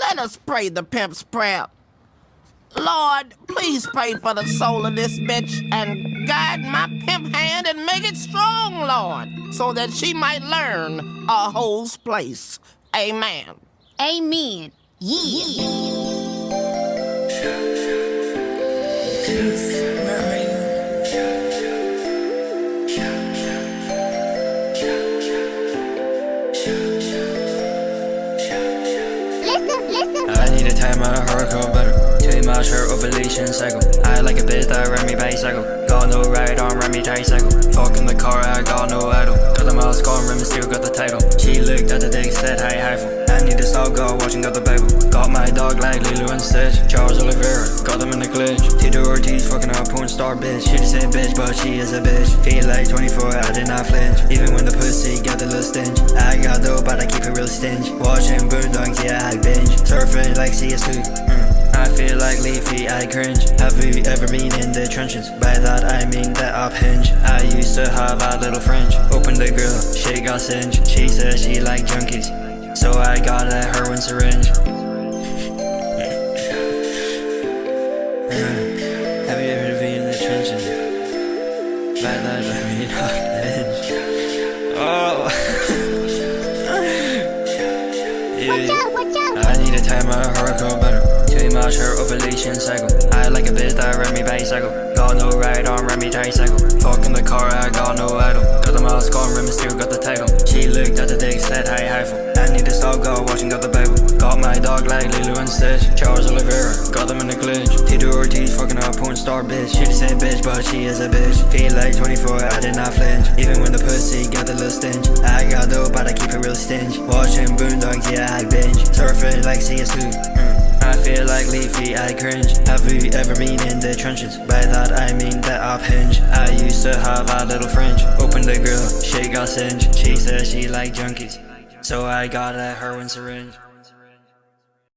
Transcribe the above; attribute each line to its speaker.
Speaker 1: Let us pray the pimp's prayer. Lord, please pray for the soul of this bitch and guide my pimp hand and make it strong, Lord, so that she might learn a hoe's place. Amen.
Speaker 2: Amen. Yeah.
Speaker 3: I need a time on a hardcore better. Too much her ovulation cycle. I like a bitch that ride me bicycle. Got no ride on, ride me tricycle. Fuck in the car, I got no idol. Got the mouse gone, Rey Mysterio got the title. She looked at the dick, said hi, Eiffel. I need to stop, got watching, got the Bible. Got my dog like Lilo and Stitch. Oliveria, got them in the clinch. Tito Ortiz, fucking a pornstar bitch. She the same bitch, but she is a bitch. Feel like 24, I did not flinch. Even when the pussy got the little stench. I got dope, but I keep it real stench. Watching Boondocks, yeah, I binge. Surfing like CS2. I feel like leafy, I cringe. Have you ever been in the trenches? By that I mean that up hinge. I used to have a little French. Opened the grill, she got singed. She said she like junkies, so I got a heroin syringe. Have you ever been in the trenches? By that I mean up hinge. Oh.
Speaker 2: Watch out.
Speaker 3: I need a time on a hardcore better. Too much her ovulation cycle. I like a bitch that ride me bicycle. Got no ride on, ride me tricycle. Fuck in the car, I got no idol. Got the mouse gone, Rey Mysterio got the title. She looked at the dick, said hi, Eiffel. I need to stop, got watching, got the Bible. Got my dog like Lilo and Stitch. Oliveria, got them in the clinch. Tito Ortiz, fucking a pornstar bitch. She the same bitch, but she is a bitch. Feel like 24, I did not flinch. Even when the pussy got the little stench. I got dope, but I keep it real stench. Watching Boondocks, yeah, I binge. Surfing like CS2. I feel like leafy, I cringe. Have you ever been in the trenches? By that I mean that up hinge. I used to have a little French. Opened the grill, she got singed. She said she like junkies, so I got a heroin syringe.